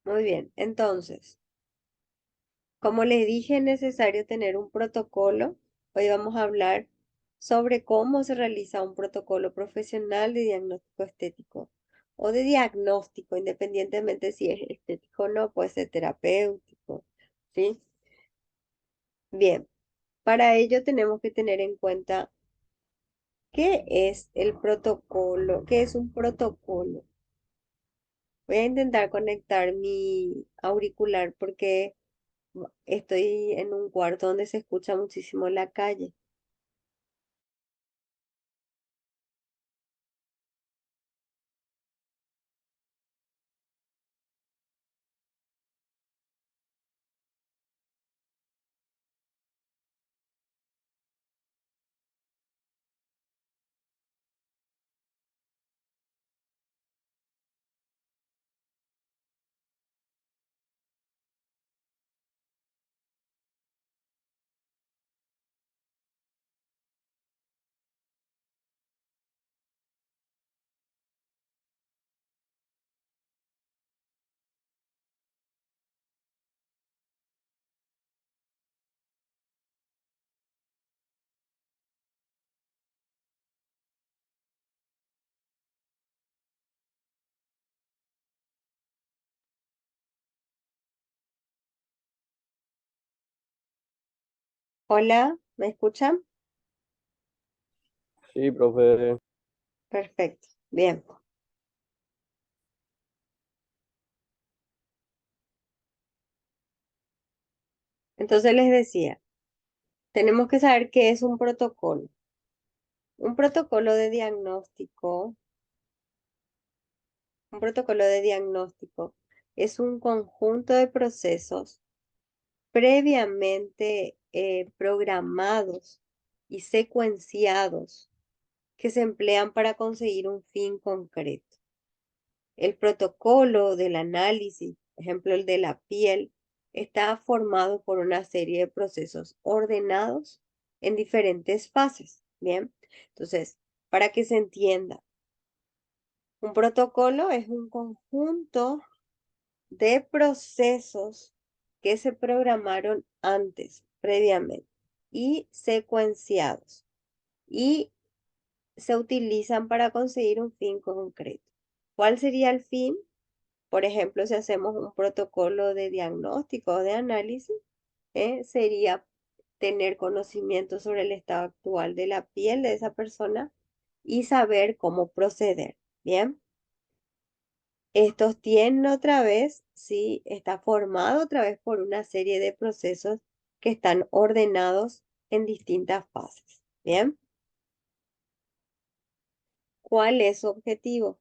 Muy bien. Entonces, como les dije, es necesario tener un protocolo. Hoy vamos a hablar sobre cómo se realiza un protocolo profesional de diagnóstico estético o de diagnóstico, independientemente si es estético o no, puede ser terapéutico, ¿sí? Bien, para ello tenemos que tener en cuenta qué es el protocolo, qué es un protocolo. Voy a intentar conectar mi auricular porque estoy en un cuarto donde se escucha muchísimo la calle. Hola, ¿me escuchan? Sí, profe. Perfecto, bien. Entonces les decía, tenemos que saber qué es un protocolo. Un protocolo de diagnóstico, un protocolo de diagnóstico es un conjunto de procesos previamente programados y secuenciados que se emplean para conseguir un fin concreto. El protocolo del análisis, por ejemplo el de la piel, está formado por una serie de procesos ordenados en diferentes fases. Bien, entonces, para que se entienda, un protocolo es un conjunto de procesos que se programaron antes, previamente, y secuenciados, y se utilizan para conseguir un fin concreto. ¿Cuál sería el fin? Por ejemplo, si hacemos un protocolo de diagnóstico o de análisis, sería tener conocimiento sobre el estado actual de la piel de esa persona y saber cómo proceder. Bien, estos tienen otra vez, sí, está formado otra vez por una serie de procesos que están ordenados en distintas fases. Bien, ¿cuál es su objetivo?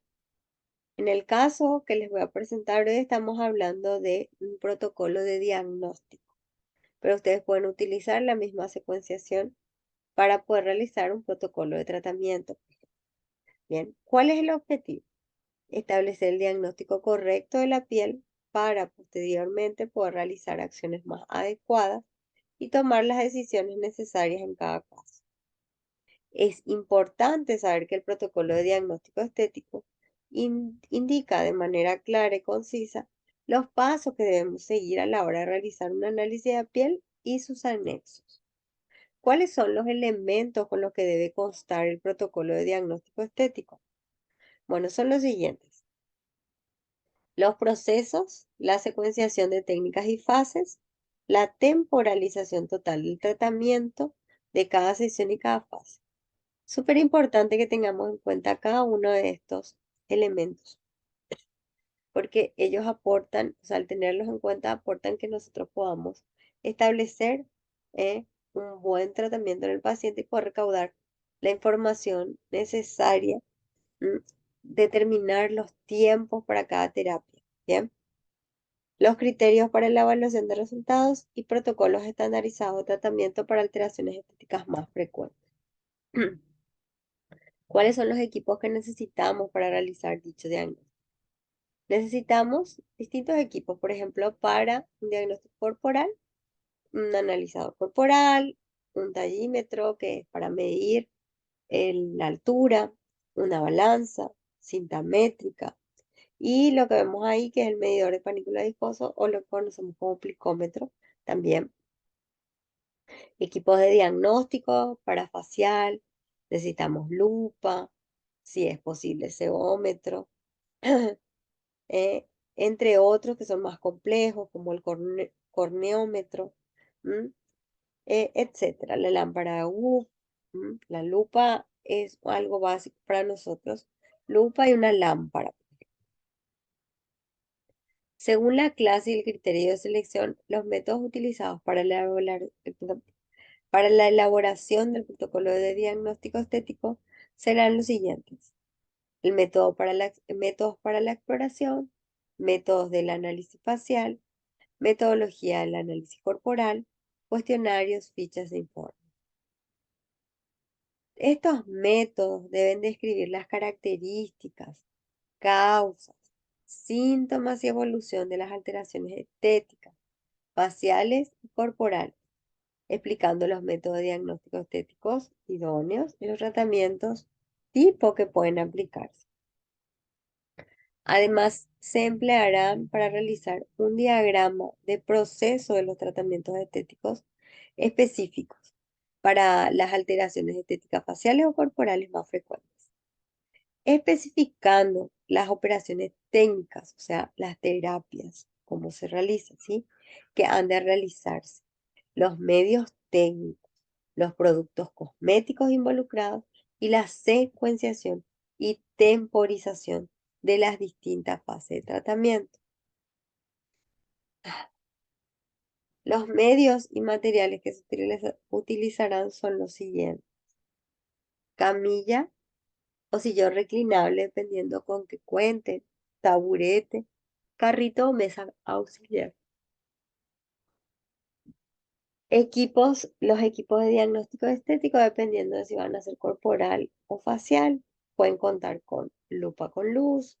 En el caso que les voy a presentar hoy, estamos hablando de un protocolo de diagnóstico, pero ustedes pueden utilizar la misma secuenciación para poder realizar un protocolo de tratamiento. Bien, ¿cuál es el objetivo? Establecer el diagnóstico correcto de la piel para posteriormente poder realizar acciones más adecuadas y tomar las decisiones necesarias en cada caso. Es importante saber que el protocolo de diagnóstico estético indica de manera clara y concisa los pasos que debemos seguir a la hora de realizar un análisis de piel y sus anexos. ¿Cuáles son los elementos con los que debe constar el protocolo de diagnóstico estético? Bueno, son los siguientes: los procesos, la secuenciación de técnicas y fases, la temporalización total del tratamiento de cada sesión y cada fase. Súper importante que tengamos en cuenta cada uno de estos elementos, porque ellos aportan, o sea, al tenerlos en cuenta, aportan que nosotros podamos establecer un buen tratamiento en el paciente y poder recaudar la información necesaria, ¿m? Determinar los tiempos para cada terapia, ¿bien? Los criterios para la evaluación de resultados y protocolos estandarizados de tratamiento para alteraciones estéticas más frecuentes. ¿Cuáles son los equipos que necesitamos para realizar dicho diagnóstico? Necesitamos distintos equipos, por ejemplo, para un diagnóstico corporal, un analizador corporal, un tallímetro que es para medir la altura, una balanza, cinta métrica, Y lo que vemos ahí, que es el medidor de panícula viscoso o lo que conocemos como plicómetro, también equipos de diagnóstico parafacial, necesitamos lupa, si es posible cebómetro, eh, entre otros que son más complejos, como el corneómetro, ¿m? Etcétera. La lámpara de Wood, la lupa es algo básico para nosotros. Lupa y una lámpara. Según la clase y el criterio de selección, los métodos utilizados para la elaboración del protocolo de diagnóstico estético serán los siguientes. Métodos para la exploración, métodos del análisis facial, metodología del análisis corporal, cuestionarios, fichas de informe. Estos métodos deben describir las características, causas, síntomas y evolución de las alteraciones estéticas, faciales y corporales, explicando los métodos diagnósticos estéticos idóneos y los tratamientos tipo que pueden aplicarse. Además, se emplearán para realizar un diagrama de proceso de los tratamientos estéticos específicos para las alteraciones estéticas faciales o corporales más frecuentes, especificando las operaciones técnicas, o sea, las terapias, cómo se realizan, ¿sí? Que han de realizarse, los medios técnicos, los productos cosméticos involucrados y la secuenciación y temporización de las distintas fases de tratamiento. Los medios y materiales que se utilizarán son los siguientes: camilla o sillón reclinable, dependiendo con que cuente, taburete, carrito o mesa auxiliar. Los equipos de diagnóstico estético, dependiendo de si van a ser corporal o facial, pueden contar con lupa con luz,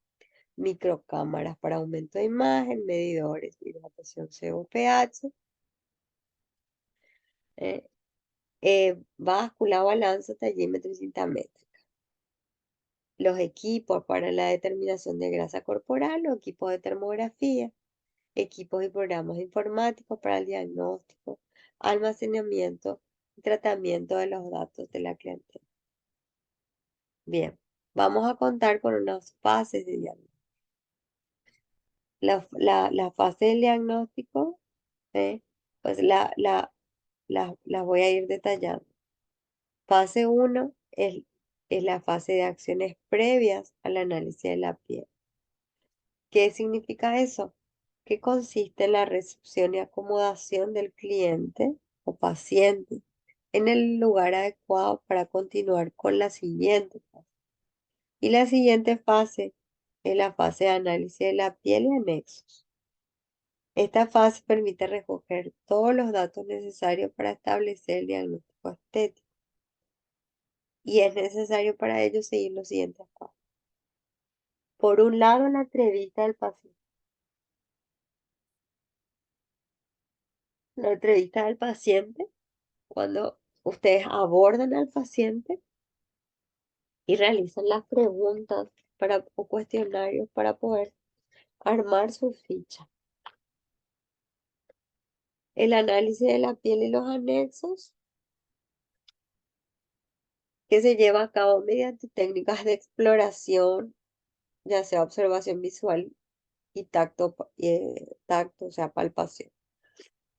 microcámaras para aumento de imagen, medidores de hidratación CO-pH, eh, báscula, balanza, tallímetro y cinta métrica. Los equipos para la determinación de grasa corporal o equipos de termografía, equipos y programas informáticos para el diagnóstico, almacenamiento y tratamiento de los datos de la clientela. Bien, vamos a contar con unas fases de diagnóstico. La fase del diagnóstico, ¿eh? Pues las voy a ir detallando. Fase 1 es la fase de acciones previas al análisis de la piel. ¿Qué significa eso? Que consiste en la recepción y acomodación del cliente o paciente en el lugar adecuado para continuar con la siguiente fase. Y la siguiente fase es la fase de análisis de la piel y anexos. Esta fase permite recoger todos los datos necesarios para establecer el diagnóstico estético. Y es necesario para ello seguir los siguientes pasos. Por un lado, la entrevista del paciente. La entrevista del paciente, cuando ustedes abordan al paciente y realizan las preguntas o cuestionarios para poder armar su ficha. El análisis de la piel y los anexos, que se lleva a cabo mediante técnicas de exploración, ya sea observación visual y tacto, o sea, palpación.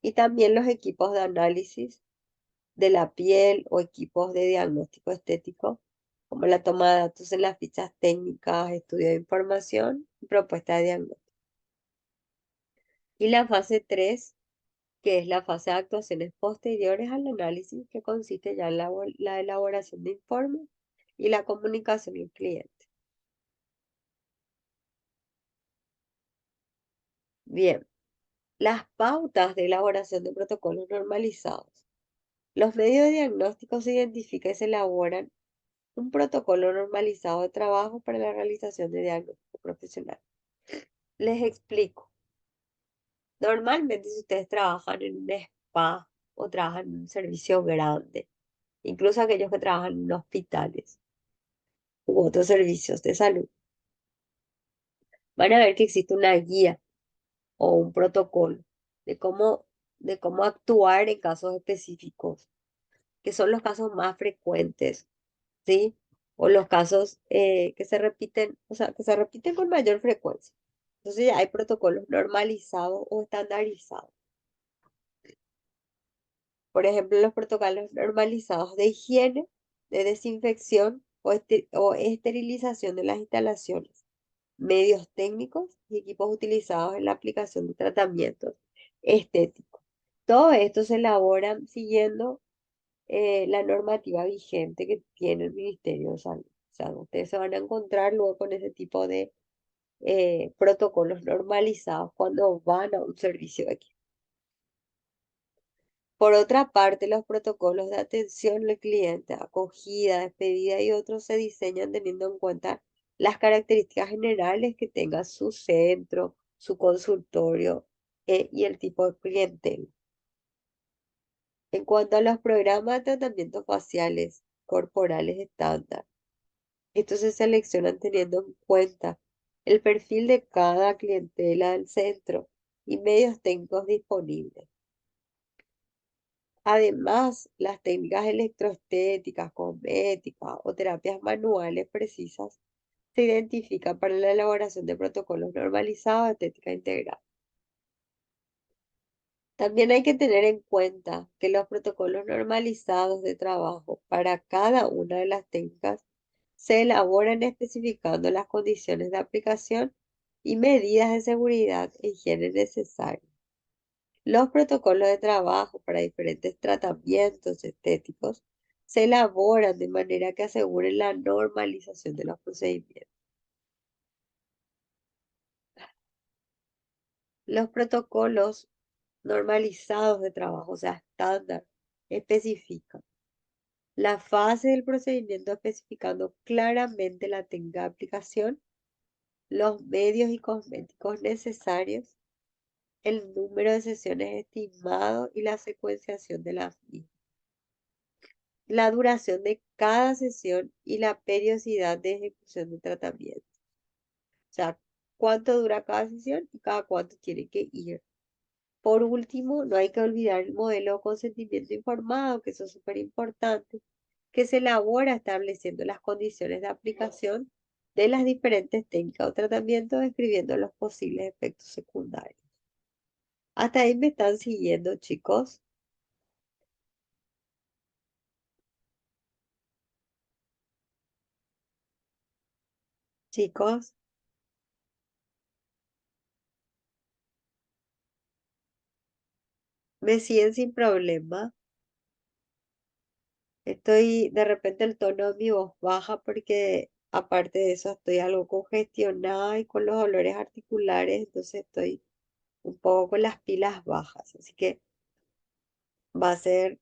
Y también los equipos de análisis de la piel o equipos de diagnóstico estético, como la toma de datos en las fichas técnicas, estudio de información y propuesta de diagnóstico. Y la fase 3, que es la fase de actuaciones posteriores al análisis, que consiste ya en la elaboración de informes y la comunicación al cliente. Bien, las pautas de elaboración de protocolos normalizados. Los medios de diagnóstico se identifican y se elaboran un protocolo normalizado de trabajo para la realización de diagnóstico profesional. Les explico. Normalmente, si ustedes trabajan en un spa o trabajan en un servicio grande, incluso aquellos que trabajan en hospitales u otros servicios de salud, van a ver que existe una guía o un protocolo de de cómo actuar en casos específicos, que son los casos más frecuentes, ¿sí? O los casos que se repiten, o sea, que se repiten con mayor frecuencia. Entonces ya hay protocolos normalizados o estandarizados. Por ejemplo, los protocolos normalizados de higiene, de desinfección o esterilización de las instalaciones, medios técnicos y equipos utilizados en la aplicación de tratamientos estéticos. Todo esto se elabora siguiendo la normativa vigente que tiene el Ministerio de Salud. O sea, ustedes se van a encontrar luego con ese tipo de protocolos normalizados cuando van a un servicio aquí. Por otra parte, los protocolos de atención al cliente, acogida, despedida y otros se diseñan teniendo en cuenta las características generales que tenga su centro, su consultorio y el tipo de clientela. En cuanto a los programas de tratamientos faciales corporales estándar, estos se seleccionan teniendo en cuenta el perfil de cada clientela del centro y medios técnicos disponibles. Además, las técnicas electroestéticas, cosméticas o terapias manuales precisas se identifican para la elaboración de protocolos normalizados de estética integral. También hay que tener en cuenta que los protocolos normalizados de trabajo para cada una de las técnicas se elaboran especificando las condiciones de aplicación y medidas de seguridad e higiene necesarias. Los protocolos de trabajo para diferentes tratamientos estéticos se elaboran de manera que aseguren la normalización de los procedimientos. Los protocolos normalizados de trabajo, o sea, estándar, especifican la fase del procedimiento especificando claramente la técnica de aplicación, los medios y cosméticos necesarios, el número de sesiones estimado y la secuenciación de las mismas, la duración de cada sesión y la periodicidad de ejecución de tratamiento. O sea, cuánto dura cada sesión y cada cuánto tiene que ir. Por último, no hay que olvidar el modelo de consentimiento informado, que eso es súper importante, que se elabora estableciendo las condiciones de aplicación de las diferentes técnicas o tratamientos, describiendo los posibles efectos secundarios. Hasta ahí me están siguiendo, chicos. Chicos, me siguen sin problema. Estoy, de repente el tono de mi voz baja porque aparte de eso estoy algo congestionada y con los dolores articulares, entonces estoy un poco con las pilas bajas. Así que va a ser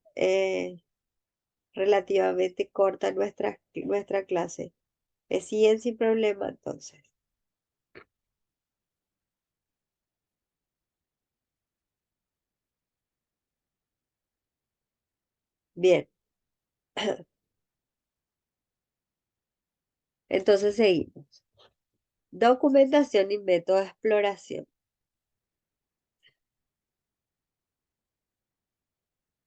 relativamente corta nuestra clase. Me siguen sin problema entonces. Bien, entonces seguimos. Documentación y método de exploración.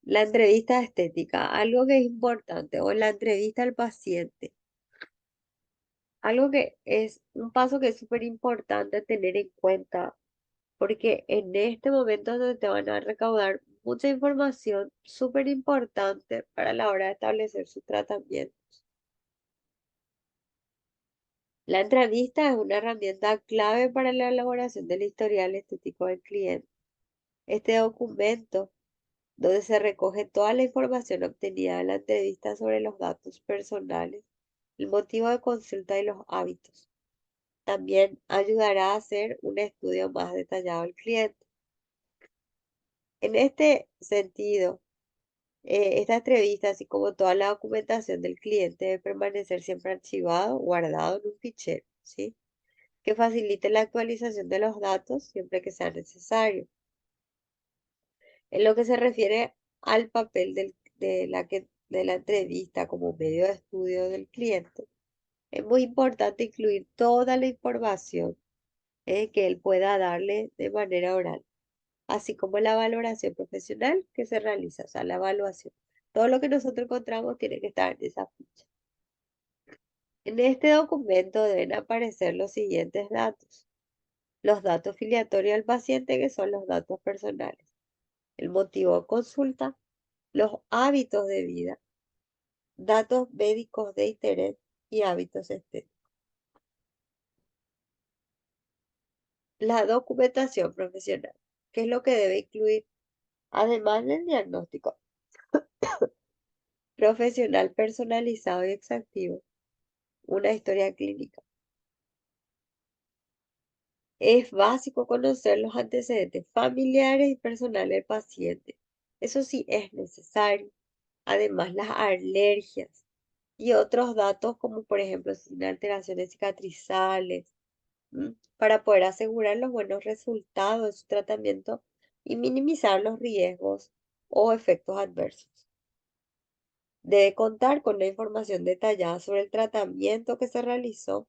La entrevista estética, algo que es importante, o la entrevista al paciente. Algo que es un paso que es súper importante tener en cuenta, porque en este momento es donde te van a recaudar mucha información súper importante para la hora de establecer su tratamiento. La entrevista es una herramienta clave para la elaboración del historial estético del cliente. Este documento, donde se recoge toda la información obtenida en la entrevista sobre los datos personales, el motivo de consulta y los hábitos. También ayudará a hacer un estudio más detallado del cliente. En este sentido, esta entrevista, así como toda la documentación del cliente, debe permanecer siempre archivado, guardado en un fichero, ¿sí? Que facilite la actualización de los datos siempre que sea necesario. En lo que se refiere al papel de la entrevista como medio de estudio del cliente, es muy importante incluir toda la información que él pueda darle de manera oral, así como la valoración profesional que se realiza, o sea, la evaluación. Todo lo que nosotros encontramos tiene que estar en esa ficha. En este documento deben aparecer los siguientes datos. Los datos filiatorios del paciente, que son los datos personales. El motivo de consulta, los hábitos de vida, datos médicos de interés y hábitos estéticos. La documentación profesional, ¿qué es lo que debe incluir? Además del diagnóstico profesional personalizado y exhaustivo, una historia clínica. Es básico conocer los antecedentes familiares y personales del paciente. Eso sí es necesario. Además, las alergias y otros datos como por ejemplo sin alteraciones cicatrizales, para poder asegurar los buenos resultados de su tratamiento y minimizar los riesgos o efectos adversos. Debe contar con la información detallada sobre el tratamiento que se realizó.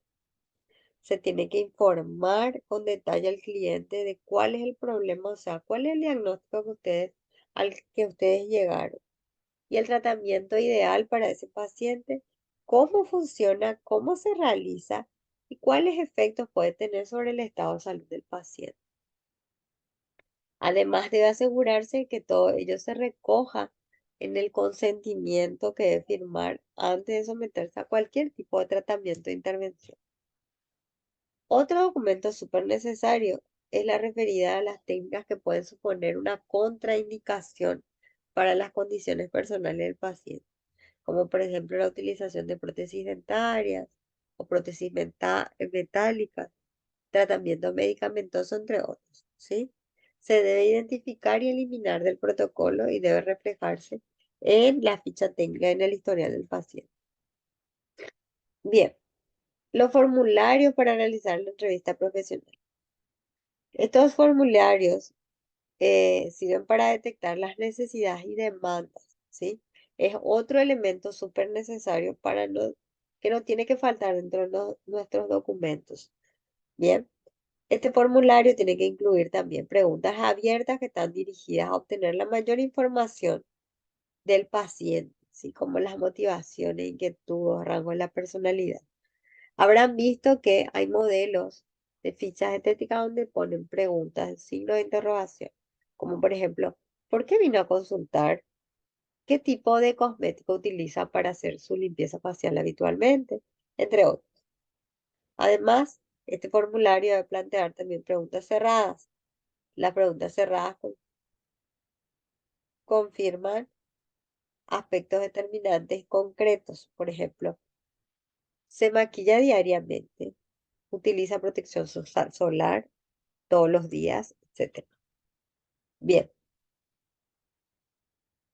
Se tiene que informar con detalle al cliente de cuál es el problema, o sea, cuál es el diagnóstico al que ustedes llegaron y el tratamiento ideal para ese paciente, cómo funciona, cómo se realiza y cuáles efectos puede tener sobre el estado de salud del paciente. Además, debe asegurarse que todo ello se recoja en el consentimiento que debe firmar antes de someterse a cualquier tipo de tratamiento o intervención. Otro documento súper necesario es la referida a las técnicas que pueden suponer una contraindicación para las condiciones personales del paciente, como por ejemplo la utilización de prótesis dentarias o prótesis metálicas, tratamiento medicamentoso, entre otros, ¿sí? Se debe identificar y eliminar del protocolo y debe reflejarse en la ficha técnica en el historial del paciente. Bien, los formularios para realizar la entrevista profesional. Estos formularios sirven para detectar las necesidades y demandas, ¿sí? Es otro elemento súper necesario que no tiene que faltar dentro de nuestros documentos. Bien, este formulario tiene que incluir también preguntas abiertas que están dirigidas a obtener la mayor información del paciente, ¿sí? Como las motivaciones, inquietudes, rasgos de la personalidad. Habrán visto que hay modelos de fichas estéticas donde ponen preguntas, signos de interrogación, como por ejemplo, ¿por qué vino a consultar? ¿Qué tipo de cosmético utiliza para hacer su limpieza facial habitualmente? Entre otros. Además, este formulario debe plantear también preguntas cerradas. Las preguntas cerradas confirman aspectos determinantes concretos. Por ejemplo, ¿se maquilla diariamente? ¿Utiliza protección solar todos los días, etcétera? Bien,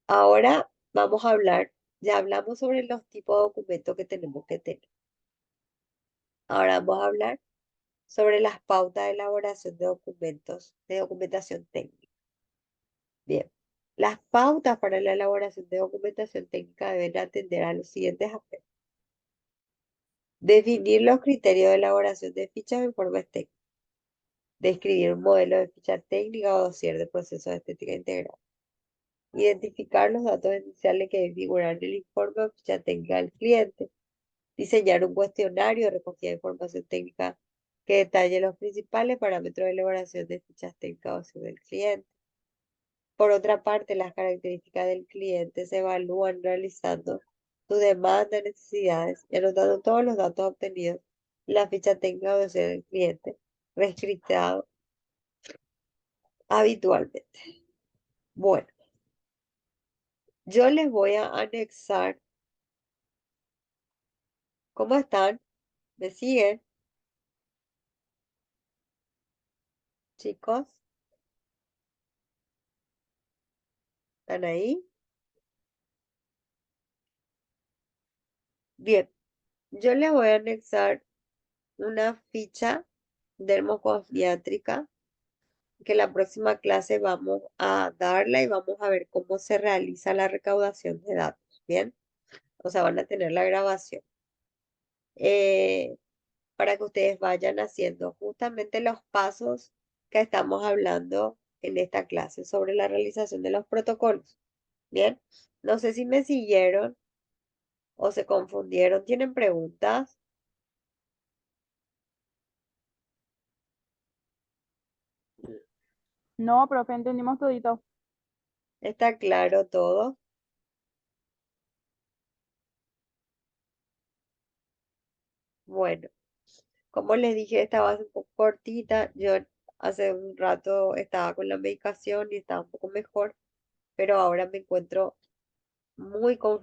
ahora vamos a hablar, ya hablamos sobre los tipos de documentos que tenemos que tener. Ahora vamos a hablar sobre las pautas de elaboración de documentos, de documentación técnica. Bien, las pautas para la elaboración de documentación técnica deben atender a los siguientes aspectos. Definir los criterios de elaboración de fichas de informes técnicos. Describir un modelo de ficha técnica o dossier de proceso de estética integral. Identificar los datos iniciales que deben figurar en el informe o ficha técnica del cliente. Diseñar un cuestionario de recogida de información técnica que detalle los principales parámetros de elaboración de fichas técnicas o dossier del cliente. Por otra parte, las características del cliente se evalúan realizando su demanda, necesidades y anotando todos los datos obtenidos en la ficha técnica o dossier del cliente, registrado habitualmente. Bueno, yo les voy a anexar. ¿Cómo están? ¿Me siguen, chicos? ¿Están ahí? Bien, yo les voy a anexar una ficha dermocosmiátrica que la próxima clase vamos a darla y vamos a ver cómo se realiza la recaudación de datos. Bien, o sea, van a tener la grabación. Eh, para que ustedes vayan haciendo justamente los pasos que estamos hablando en esta clase sobre la realización de los protocolos. Bien, no sé si me siguieron o se confundieron. ¿Tienen preguntas? No, profe, entendimos todito. ¿Está claro todo? Bueno, como les dije, esta va a ser un poco cortita. Yo hace un rato estaba con la medicación y estaba un poco mejor, pero ahora me encuentro muy congestionada